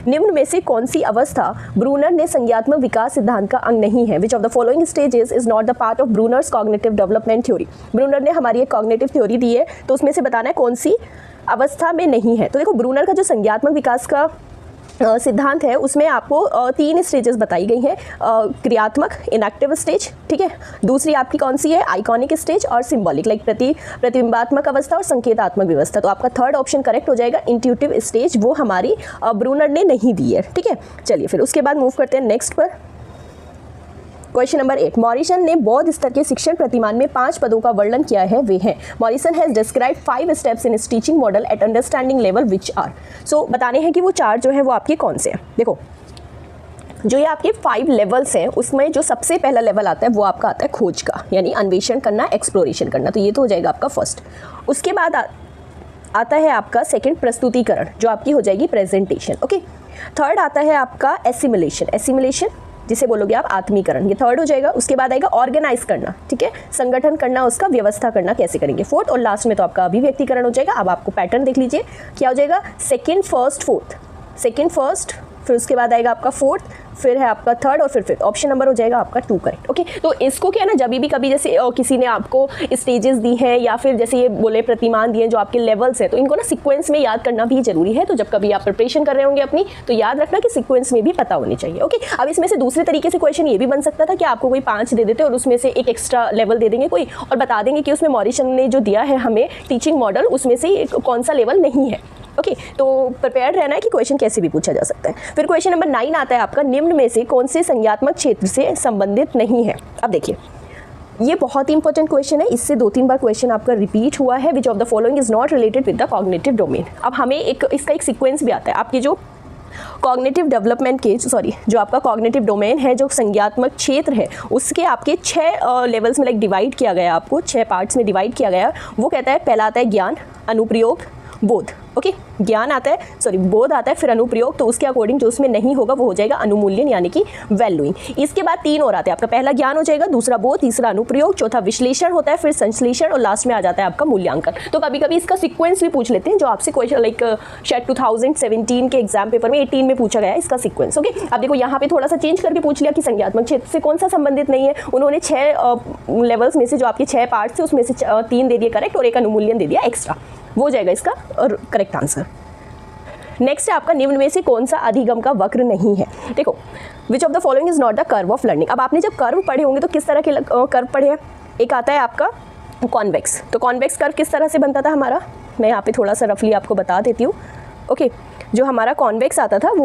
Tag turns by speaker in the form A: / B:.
A: निम्न में से कौन सी अवस्था ब्रूनर ने संज्ञात्मक विकास सिद्धांत का अंग नहीं है? Which of the following stages is not the part of Bruner's cognitive development theory? Bruner ने हमारी एक कॉग्निटिव थ्योरी दी है, तो उसमें से बताना है कौन सी अवस्था में नहीं है। तो देखो, ब्रूनर का जो संज्ञात्मक विकास का सिद्धांत है उसमें आपको 3 स्टेजेस बताई गई हैं, क्रियात्मक इनएक्टिव स्टेज, ठीक है, दूसरी आपकी कौन सी है आइकॉनिक स्टेज, और सिंबॉलिक लाइक प्रतिबिंबात्मक अवस्था और संकेतात्मक व्यवस्था। तो आपका थर्ड ऑप्शन करेक्ट हो जाएगा, इंट्यूटिव स्टेज, वो हमारी ब्रूनर ने नहीं दी है, ठीक है। चलिए फिर उसके बाद मूव करते हैं नेक्स्ट पर। क्वेश्चन नंबर 8, मॉरिसन ने बौद्ध स्तर के शिक्षण प्रतिमान में 5 पदों का वर्णन किया है, वे हैं। Morrison has describe 5 steps in his teaching model at understanding level which are. So बताने हैं कि वो 4 जो है वो आपके कौन से हैं। देखो, जो ये आपके 5 लेवल्स हैं उसमें जो सबसे पहला लेवल आता है वो आपका आता है खोज का, यानी अन्वेषण करना, एक्सप्लोरेशन करना, तो ये तो हो जाएगा आपका फर्स्ट। उसके बाद आता है आपका सेकंड प्रस्तुतिकरण, जो आपकी हो जाएगी प्रेजेंटेशन, ओके। थर्ड आता है आपका एसिमिलेशन, जिसे बोलोगे आप आत्मीकरण, ये थर्ड हो जाएगा। उसके बाद आएगा ऑर्गेनाइज करना, ठीक है, संगठन करना, उसका व्यवस्था करना कैसे करेंगे, फोर्थ। और लास्ट में तो आपका अभिव्यक्तिकरण हो जाएगा। अब आपको पैटर्न देख लीजिए क्या हो जाएगा, सेकंड फर्स्ट, फिर उसके बाद आएगा आपका फोर्थ, फिर है आपका थर्ड और फिर फिफ्थ। ऑप्शन नंबर हो जाएगा आपका 2 करेक्ट, ओके। तो इसको क्या है ना, जब भी कभी जैसे किसी ने आपको स्टेजेस दी हैं या फिर जैसे ये बोले प्रतिमान दिए जो आपके लेवल्स हैं, तो इनको ना सीक्वेंस में याद करना भी जरूरी है। तो जब कभी आप प्रिपरेशन कर रहे होंगे अपनी, तो याद रखना कि सीक्वेंस में भी पता होनी चाहिए, ओके। अब इसमें से दूसरे तरीके से क्वेश्चन ये भी बन सकता था कि आपको कोई 5 दे देते और उसमें से एक एक्स्ट्रा लेवल दे देंगे कोई, और बता देंगे कि उसमें मॉरिसन ने जो दिया है हमें टीचिंग मॉडल, उसमें से कौन सा लेवल नहीं है, ओके। तो प्रिपेयर रहना है कि क्वेश्चन कैसे भी पूछा जा सकता है। फिर क्वेश्चन नंबर 9 आता है आपका, निम्न में से कौन से संज्ञात्मक क्षेत्र से संबंधित नहीं है? अब देखिए, ये बहुत ही इंपॉर्टेंट क्वेश्चन है, इससे 2-3 बार क्वेश्चन आपका रिपीट हुआ है। Which of the following is not related with the cognitive domain. अब हमें इसका एक सीक्वेंस भी आता है, आपकी जो कॉग्निटिव डेवलपमेंट के जो आपका कॉग्निटिव डोमेन है, जो संज्ञात्मक क्षेत्र है, उसके आपके 6 लेवल्स में लाइक डिवाइड किया गया, आपको 6 पार्ट्स में डिवाइड किया गया। वो कहता है, पहला आता है ज्ञान, अनुप्रयोग, बोध, ओके। ज्ञान आता है, बोध आता है, फिर अनुप्रयोग, तो उसके अकॉर्डिंग जो उसमें नहीं होगा वो हो जाएगा अनुमूल्यन, यानी कि वैल्यूइंग। इसके बाद 3 और आते हैं, आपका पहला ज्ञान हो जाएगा, दूसरा बोध, तीसरा अनुप्रयोग, चौथा विश्लेषण होता है, फिर संश्लेषण, और लास्ट में आ जाता है आपका मूल्यांकन। तो कभी कभी इसका सीक्वेंस भी पूछ लेते हैं, जो आपसे क्वेश्चन लाइक शायद 2017 के एग्जाम पेपर में 18 में पूछा गया है इसका सीक्वेंस, ओके। अब देखो यहाँ पे थोड़ा सा चेंज करके पूछ लिया कि संज्ञात्मक क्षेत्र से कौन सा संबंधित नहीं है। उन्होंने 6 लेवल्स में से जो आपके 6 पार्ट्स थे उसमें से 3 दे दिए करेक्ट और एक अनुमूल्यन दे दिया एक्स्ट्रा, वो हो जाएगा इसका करेक्ट आंसर। नेक्स्ट है आपका, निम्न में से कौन सा अधिगम का वक्र नहीं है? देखो, विच of the following is not the curve of learning. अब आपने जब कर्व पढ़े होंगे तो किस तरह के कर्व पढ़े हैं? एक आता है आपका कॉन्वेक्स, तो कॉन्वेक्स कर्व किस तरह से बनता था हमारा, मैं यहाँ पे थोड़ा सा रफली आपको बता देती हूँ, ओके। जो हमारा कॉन्वेक्स आता था वो